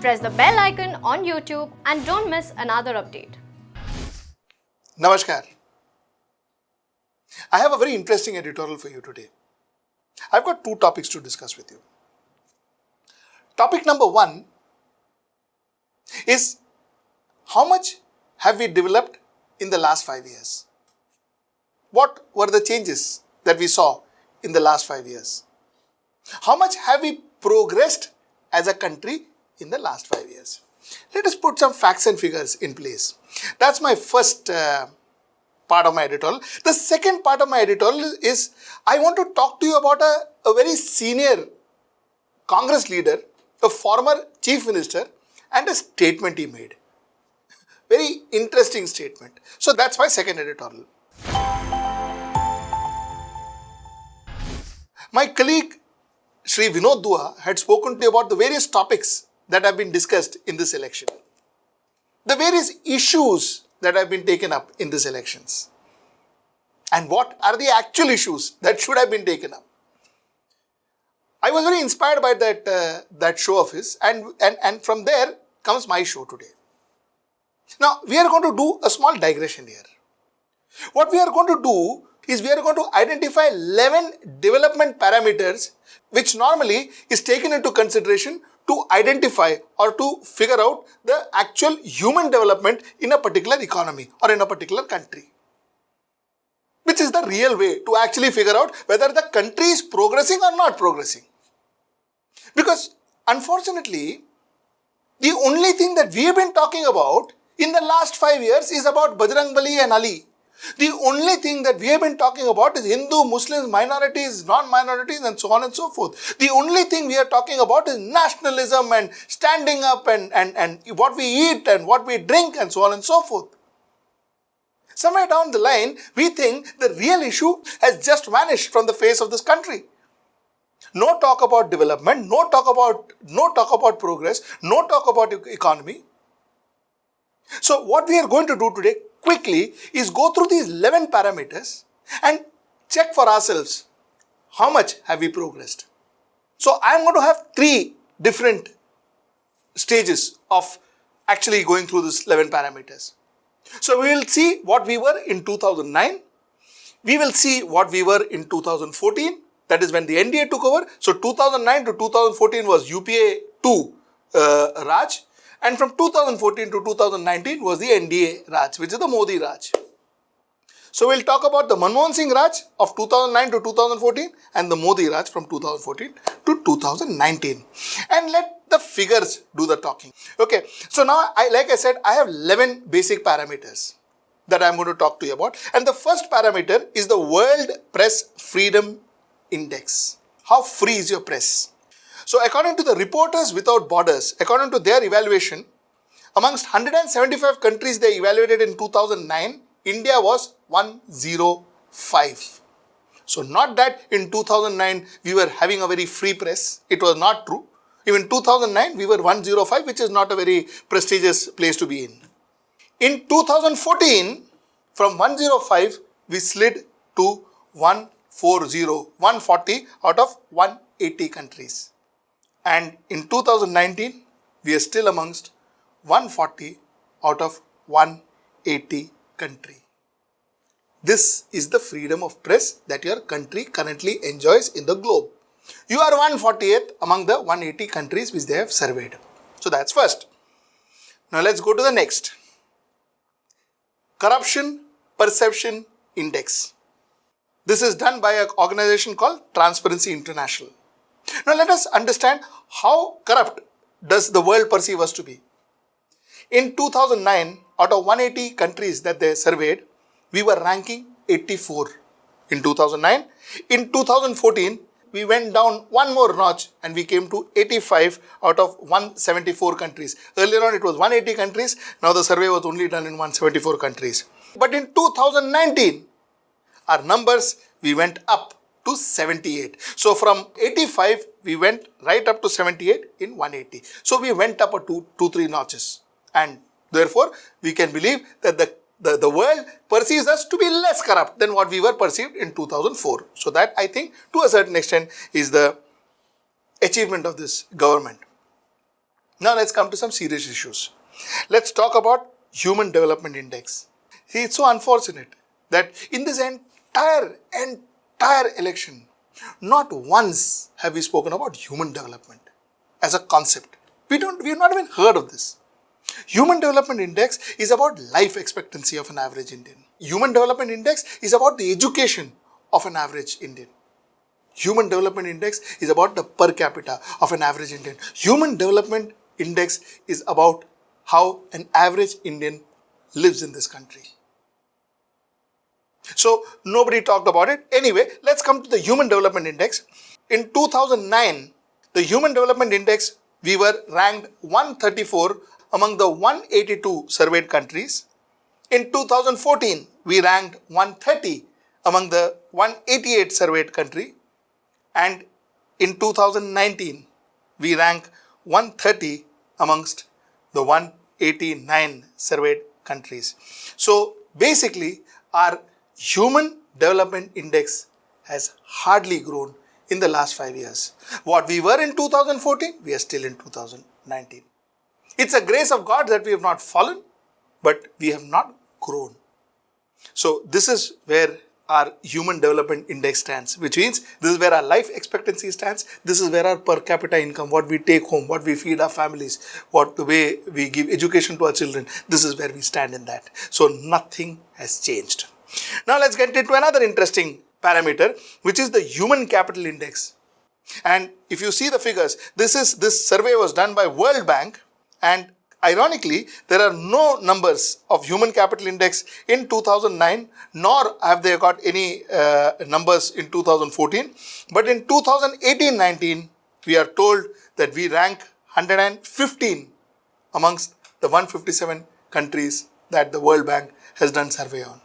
Press the bell icon on YouTube and don't miss another update. Namaskar. I have a very interesting editorial for you today. I've got two topics to discuss with you. Topic number one is how much have we developed in the last 5 years? What were the changes that we saw in the last 5 years? How much have we progressed as a country in the last 5 years? Let us put some facts and figures in place. That's my first part of my editorial. The second part of my editorial is I want to talk to you about a very senior Congress leader, a former chief minister, and a statement he made. Very interesting statement. So that's my second editorial. My colleague Shri Vinod Dua had spoken to you about the various topics that have been discussed in this election. The various issues that have been taken up in these elections. And what are the actual issues that should have been taken up? I was very inspired by that show of his, and from there comes my show today. Now, we are going to do a small digression here. What we are going to do is we are going to identify 11 development parameters which normally is taken into consideration to identify or to figure out the actual human development in a particular economy or in a particular country. Which is the real way to actually figure out whether the country is progressing or not progressing. Because unfortunately, the only thing that we have been talking about in the last 5 years is about Bajrangbali and Ali. The only thing that we have been talking about is Hindu, Muslims, minorities, non-minorities, and so on and so forth. The only thing we are talking about is nationalism and standing up and what we eat and what we drink and so on and so forth. Somewhere down the line, we think the real issue has just vanished from the face of this country. No talk about development, no talk about progress, no talk about economy. So what we are going to do today quickly is go through these 11 parameters and check for ourselves how much have we progressed. So I am going to have 3 different stages of actually going through these 11 parameters. So we will see what we were in 2009. We will see what we were in 2014. That is when the NDA took over. So 2009 to 2014 was UPA 2 Raj. And from 2014 to 2019 was the NDA Raj, which is the Modi Raj. So we'll talk about the Manmohan Singh Raj of 2009 to 2014 and the Modi Raj from 2014 to 2019. And let the figures do the talking. Okay, so now, like I said, I have 11 basic parameters that I'm going to talk to you about. And the first parameter is the World Press Freedom Index. How free is your press? So according to the Reporters Without Borders, according to their evaluation, amongst 175 countries they evaluated in 2009, India was 105. So not that in 2009 we were having a very free press. It was not true. Even 2009 we were 105, which is not a very prestigious place to be in. In 2014, from 105 we slid to 140 out of 180 countries. And in 2019, we are still amongst 140 out of 180 country. This is the freedom of press that your country currently enjoys in the globe. You are 148th among the 180 countries which they have surveyed. So that's first. Now let's go to the next. Corruption Perception Index. This is done by an organization called Transparency International. Now let us understand how corrupt does the world perceive us to be. In 2009, out of 180 countries that they surveyed, we were ranking 84 in 2009. In 2014, we went down one more notch and we came to 85 out of 174 countries. Earlier on it was 180 countries, now the survey was only done in 174 countries. But in 2019, our numbers, we went up to 78. So from 85, we went right up to 78 in 180. So we went up a 2-3 notches. And therefore, we can believe that the world perceives us to be less corrupt than what we were perceived in 2004. So that, I think, to a certain extent is the achievement of this government. Now let's come to some serious issues. Let's talk about Human Development Index. See, it's so unfortunate that in this entire election, not once have we spoken about human development as a concept. We have not even heard of this. Human Development Index is about life expectancy of an average Indian. Human Development Index is about the education of an average Indian. Human Development Index is about the per capita of an average Indian. Human Development Index is about how an average Indian lives in this country. So nobody talked about it. Anyway, let's come to the Human Development Index. In 2009, the Human Development Index, we were ranked 134 among the 182 surveyed countries. In 2014, we ranked 130 among the 188 surveyed country. And in 2019, we rank 130 amongst the 189 surveyed countries. So basically, our Human Development Index has hardly grown in the last 5 years. What we were in 2014, we are still in 2019. It's a grace of God that we have not fallen, but we have not grown. So this is where our Human Development Index stands, which means this is where our life expectancy stands. This is where our per capita income, what we take home, what we feed our families, what the way we give education to our children, this is where we stand in that. So nothing has changed. Now let's get into another interesting parameter, which is the Human Capital Index. And if you see the figures, this survey was done by World Bank, and ironically, there are no numbers of Human Capital Index in 2009, nor have they got any numbers in 2014. But in 2018-19, we are told that we rank 115 amongst the 157 countries that the World Bank has done survey on.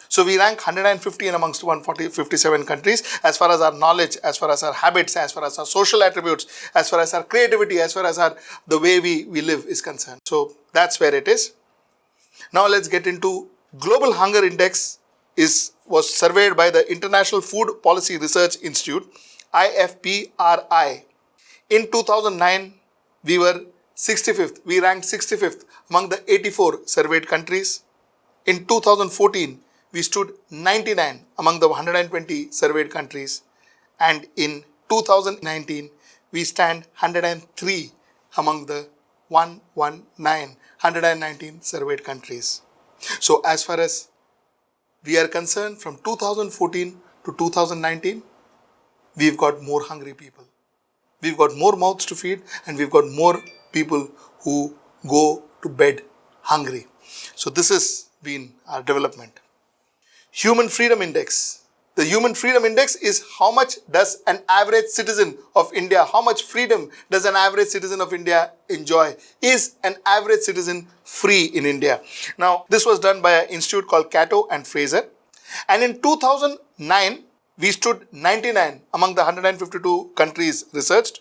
So we rank 115 amongst 157 countries as far as our knowledge, as far as our habits, as far as our social attributes, as far as our creativity, as far as the way we live is concerned. So that's where it is. Now let's get into Global Hunger Index was surveyed by the International Food Policy Research Institute, IFPRI. In 2009, we were 65th. We ranked 65th among the 84 surveyed countries. In 2014, we stood 99 among the 120 surveyed countries, and in 2019 we stand 103 among the 119 surveyed countries. So as far as we are concerned, from 2014 to 2019, we've got more hungry people. We've got more mouths to feed, and we've got more people who go to bed hungry. So this has been our development. Human Freedom Index. The Human Freedom Index is how much does an average citizen of India, how much freedom does an average citizen of India enjoy? Is an average citizen free in India? Now, this was done by an institute called Cato and Fraser. And in 2009, we stood 99 among the 152 countries researched.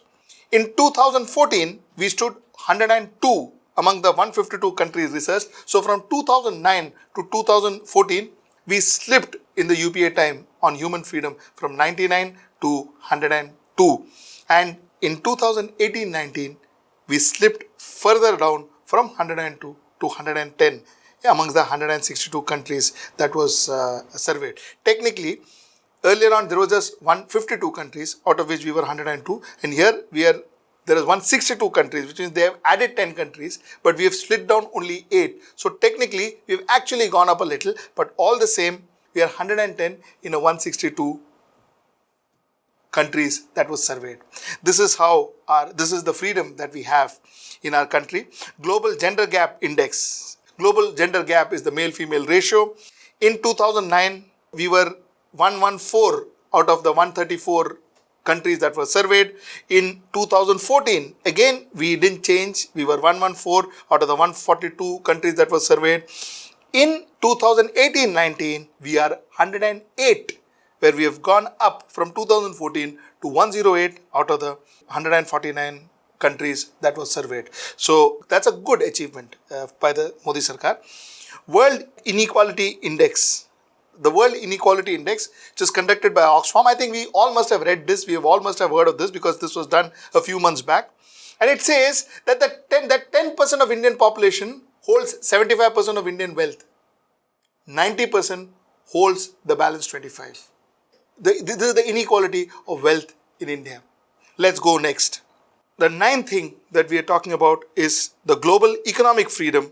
In 2014, we stood 102 among the 152 countries researched. So from 2009 to 2014, we slipped in the UPA time on human freedom from 99 to 102. And in 2018-19, we slipped further down from 102 to 110 amongst the 162 countries that was surveyed. Technically, earlier on, there was just 152 countries, out of which we were 102. And here there is 162 countries, which means they have added 10 countries, but we have slid down only 8. So technically, we have actually gone up a little, but all the same, we are 110 in a 162 countries that was surveyed. This is the freedom that we have in our country. Global Gender Gap Index. Global Gender Gap is the male-female ratio. In 2009, we were 114 out of the 134 countries that were surveyed. In 2014, again, we didn't change. We were 114 out of the 142 countries that were surveyed. In 2018-19, we are 108, where we have gone up from 2014 to 108 out of the 149 countries that were surveyed. So that's a good achievement by the Modi Sarkar. World Inequality Index. The World Inequality Index, which is conducted by Oxfam. I think we all must have read this. We all must have heard of this because this was done a few months back. And it says that that 10% of Indian population holds 75% of Indian wealth. 90% holds the balance 25. This is the inequality of wealth in India. Let's go next. The ninth thing that we are talking about is the global economic freedom.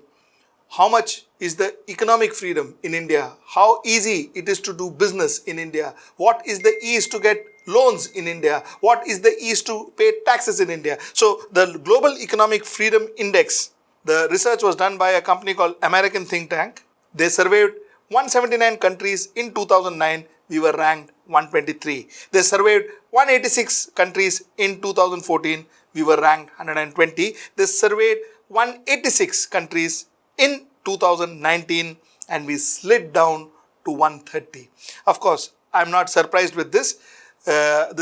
How much is the economic freedom in India? How easy it is to do business in India? What is the ease to get loans in India? What is the ease to pay taxes in India? So the Global Economic Freedom Index, the research was done by a company called American think tank. They surveyed 179 countries in 2009. We were ranked 123. They surveyed 186 countries in 2014. We were ranked 120. They surveyed 186 countries in 2019 and we slid down to 130. Of course, I'm not surprised with this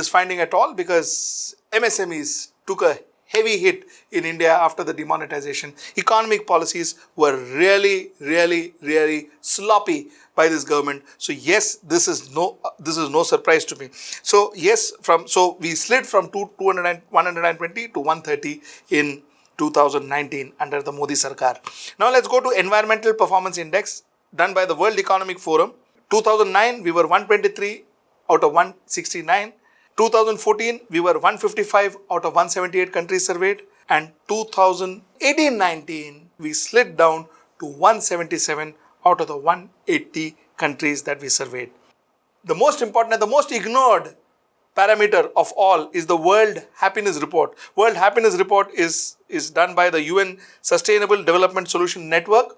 finding at all because MSMEs took a heavy hit in India after the demonetization. Economic policies were really sloppy by this government. So yes, this is no surprise to me. So yes, we slid from 120 to 130 in 2019 under the Modi Sarkar. Now let's go to Environmental Performance Index done by the World Economic Forum. 2009 we were 123 out of 169. 2014 we were 155 out of 178 countries surveyed, and 2018-19 we slid down to 177 out of the 180 countries that we surveyed. The most important and the most ignored parameter of all is the World Happiness Report. World Happiness Report is done by the UN Sustainable Development Solution Network.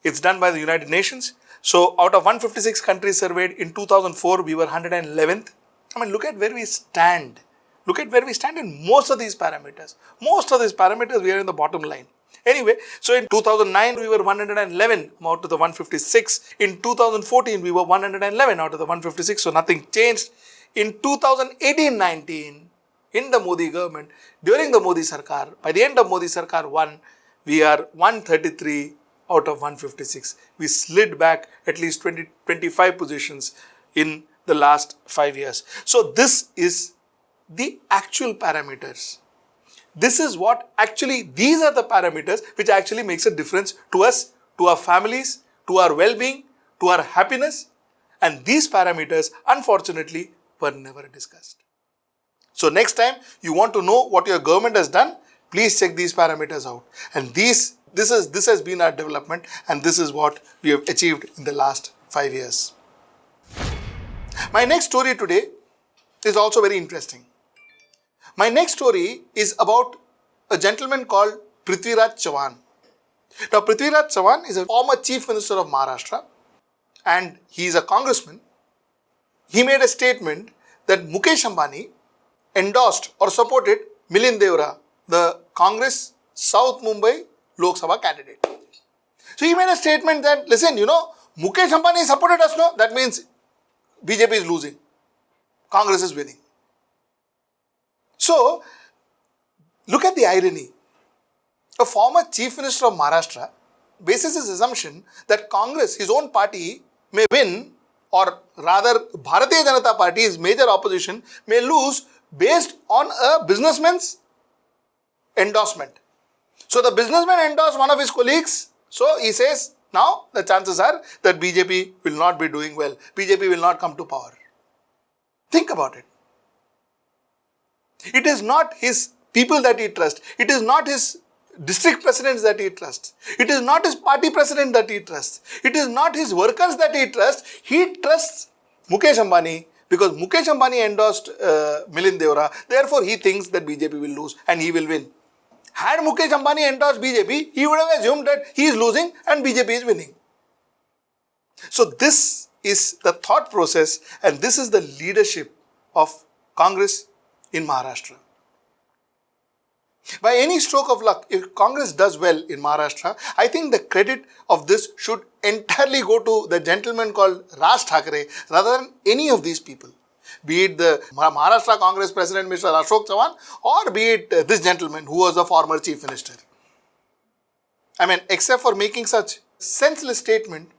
It's done by the United Nations. So out of 156 countries surveyed in 2004, we were 111th. I mean, look at where we stand. Look at where we stand in most of these parameters. Most of these parameters, we are in the bottom line. Anyway, so in 2009, we were 111 out of the 156. In 2014, we were 111 out of the 156. So nothing changed. In 2018-19, in the Modi government, during the Modi Sarkar, by the end of Modi Sarkar 1, we are 133 out of 156. We slid back at least 25 positions in the last 5 years. So this is the actual parameters. These are the parameters which actually makes a difference to us, to our families, to our well-being, to our happiness. And these parameters, unfortunately, were never discussed. So next time you want to know what your government has done, please check these parameters out. And this has been our development, and this is what we have achieved in the last 5 years. My next story today is also very interesting. My next story is about a gentleman called Prithvi Raj Chavan. Now, Prithvi Raj Chavan is a former Chief Minister of Maharashtra and he is a congressman. He made a statement that Mukesh Ambani endorsed or supported Milind Deora, the Congress South Mumbai Loksabha candidate. So he made a statement that, listen, Mukesh Ambani supported us, no? That means BJP is losing. Congress is winning. So, look at the irony. A former Chief Minister of Maharashtra bases his assumption that Congress, his own party, may win, or rather Bharatiya Janata Party, his major opposition, may lose based on a businessman's endorsement. So the businessman endorsed one of his colleagues. So he says, now the chances are that BJP will not be doing well. BJP will not come to power. Think about it. It is not his people that he trusts. It is not his district presidents that he trusts. It is not his party president that he trusts. It is not his workers that he trusts. He trusts Mukesh Ambani because Mukesh Ambani endorsed Milind Deora. Therefore, he thinks that BJP will lose and he will win. Had Mukesh Ambani endorsed BJP, he would have assumed that he is losing and BJP is winning. So this is the thought process and this is the leadership of Congress in Maharashtra. By any stroke of luck, if Congress does well in Maharashtra, I think the credit of this should entirely go to the gentleman called Raj Thackeray rather than any of these people. Be it the Maharashtra Congress President Mr. Ashok Chavan or be it this gentleman who was the former Chief Minister. I mean, except for making such senseless statement,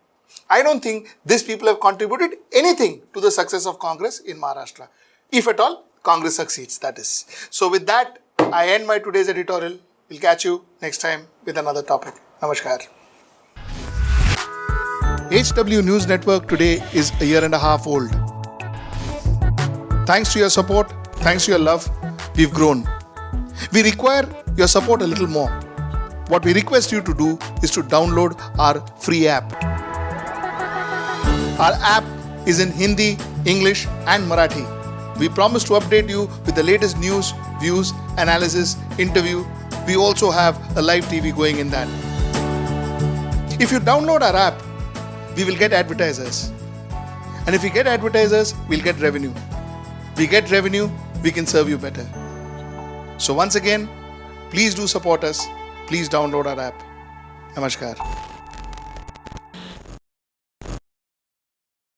I don't think these people have contributed anything to the success of Congress in Maharashtra. If at all, Congress succeeds, that is. So with that, I end my today's editorial. We'll catch you next time with another topic. Namaskar. HW News Network today is a year and a half old. Thanks to your support, thanks to your love, we've grown. We require your support a little more. What we request you to do is to download our free app. Our app is in Hindi, English and Marathi. We promise to update you with the latest news, views, analysis, interview. We also have a live TV going in that. If you download our app, we will get advertisers. And if we get advertisers, we'll get revenue. We get revenue, we can serve you better. So once again, please do support us. Please download our app. Namaskar.